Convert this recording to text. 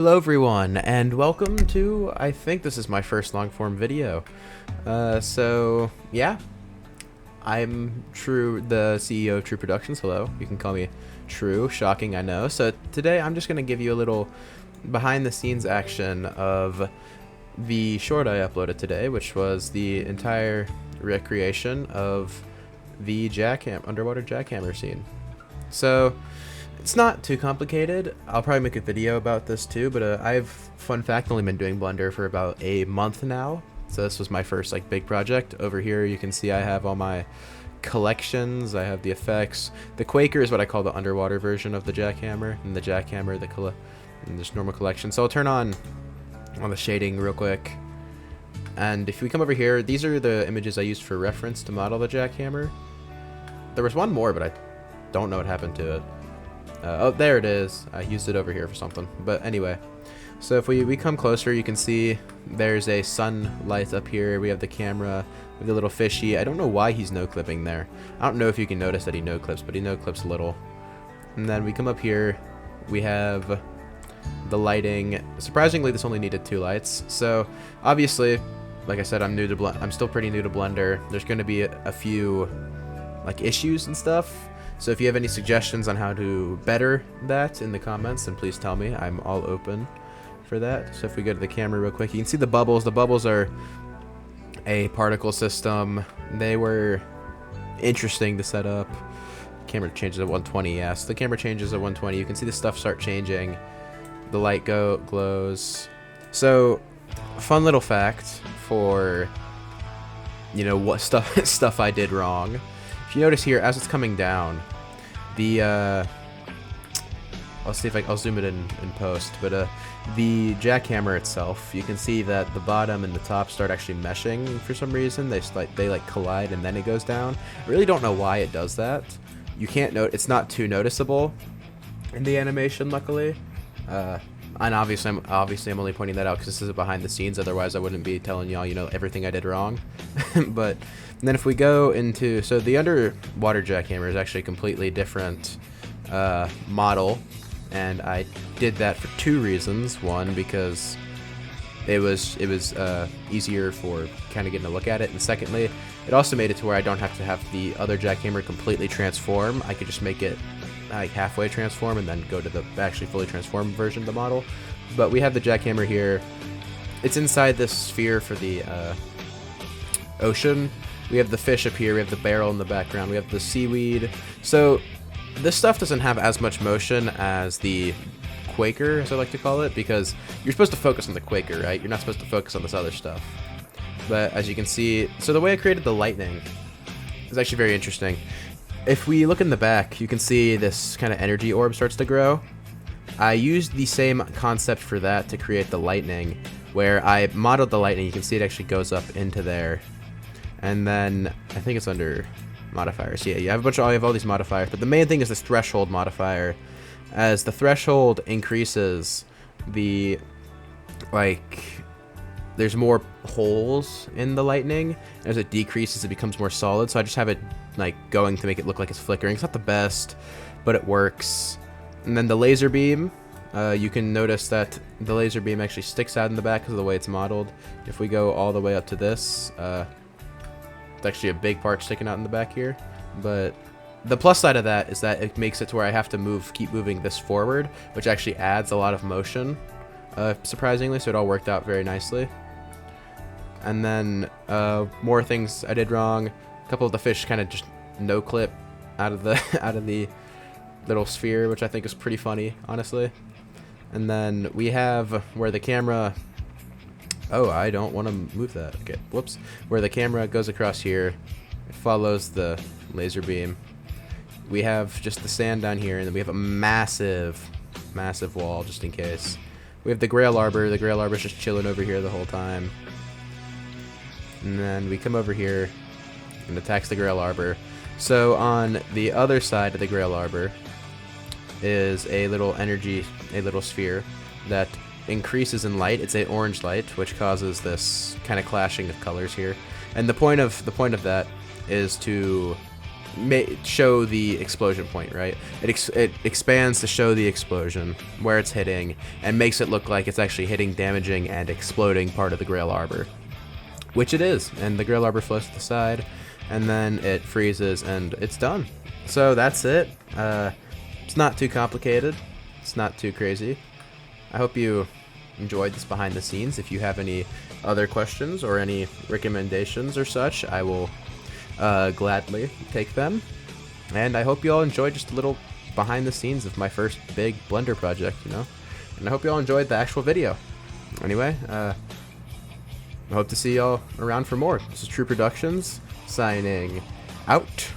Hello everyone, and welcome to, I think this is my first long-form video. Yeah, I'm True, the CEO of True Productions. Hello, you can call me True, shocking I know. So today I'm just going to give you a little behind-the-scenes action of the short I uploaded today, which was the entire recreation of the underwater jackhammer scene. So it's not too complicated. I'll probably make a video about this too, but I've, fun fact, only been doing Blender for about a month now. So this was my first big project. Over here you can see I have all my collections. I have the effects. The Quaker is what I call the underwater version of the jackhammer, and the jackhammer, and just normal collection. So I'll turn on the shading real quick. And if we come over here, these are the images I used for reference to model the jackhammer. There was one more, but I don't know what happened to it. Oh, there it is. I used it over here for something. But anyway, so if we come closer, you can see there's a sunlight up here. We have the camera with the little fishy. I don't know why he's no-clipping there. I don't know if you can notice that he no-clips, but he no-clips a little. And then we come up here. We have the lighting. Surprisingly, this only needed 2 lights. So obviously, like I said, I'm still pretty new to Blender. There's going to be a few issues and stuff. So if you have any suggestions on how to better that in the comments, then please tell me. I'm all open for that. So if we go to the camera real quick, you can see the bubbles. The bubbles are a particle system. They were interesting to set up. Camera changes at 120, yes. The camera changes at 120. You can see the stuff start changing. The light glows. So, fun little fact for, what stuff I did wrong. If you notice here, as it's coming down, I'll see if I'll zoom it in post, but the jackhammer itself, you can see that the bottom and the top start actually meshing for some reason. They collide and then it goes down. I really don't know why it does that. You can't it's not too noticeable in the animation, luckily. And obviously I'm only pointing that out because this is a behind the scenes. Otherwise, I wouldn't be telling y'all, everything I did wrong. But then if we go into, so the underwater jackhammer is actually a completely different model, and I did that for 2 reasons. One, because it was easier for kind of getting a look at it, and secondly, it also made it to where I don't have to have the other jackhammer completely transform. I could just make it halfway transform and then go to the actually fully transformed version of the model. But we have the jackhammer here. It's inside this sphere for the ocean. We have the fish up here. We have the barrel in the background. We have the seaweed. So this stuff doesn't have as much motion as the Quaker, as I like to call it, because you're supposed to focus on the Quaker, right? You're not supposed to focus on this other stuff. But as you can see, so the way I created the lightning is actually very interesting. If we look in the back, you can see this kind of energy orb starts to grow. I used the same concept for that to create the lightning, where I modeled the lightning. You can see it actually goes up into there. And then, I think it's under modifiers. Yeah, you have I have all these modifiers, but the main thing is this threshold modifier. As the threshold increases, there's more holes in the lightning. As it decreases, it becomes more solid. So I just have it going to make it look like it's flickering. It's not the best, but it works. And then the laser beam, you can notice that the laser beam actually sticks out in the back because of the way it's modeled. If we go all the way up to this, it's actually a big part sticking out in the back here. But the plus side of that is that it makes it to where I have to keep moving this forward, which actually adds a lot of motion, surprisingly. So it all worked out very nicely. And then more things I did wrong. A couple of the fish kind of just no clip out of the little sphere, which I think is pretty funny, honestly. And then we have where the camera. Oh, I don't want to move that. Okay, whoops. Where the camera goes across here, it follows the laser beam. We have just the sand down here, and then we have a massive wall just in case. We have the Grail Arbor. The Grail Arbor is just chilling over here the whole time. And then we come over here and attacks the Grail Arbor. So on the other side of the Grail Arbor is a little sphere that increases in light. It's an orange light, which causes this kind of clashing of colors here. And the point of that is to show the explosion point, right? It expands to show the explosion, where it's hitting, and makes it look like it's actually hitting, damaging, and exploding part of the Grail Arbor. Which it is, and the Grail Arbor floats to the side, and then it freezes, and it's done. So that's it. It's not too complicated. It's not too crazy. I hope you enjoyed this behind the scenes. If you have any other questions or any recommendations or such, I will gladly take them. And I hope you all enjoyed just a little behind the scenes of my first big Blender project, you know? And I hope you all enjoyed the actual video. Anyway, I hope to see y'all around for more. This is True Productions, signing out.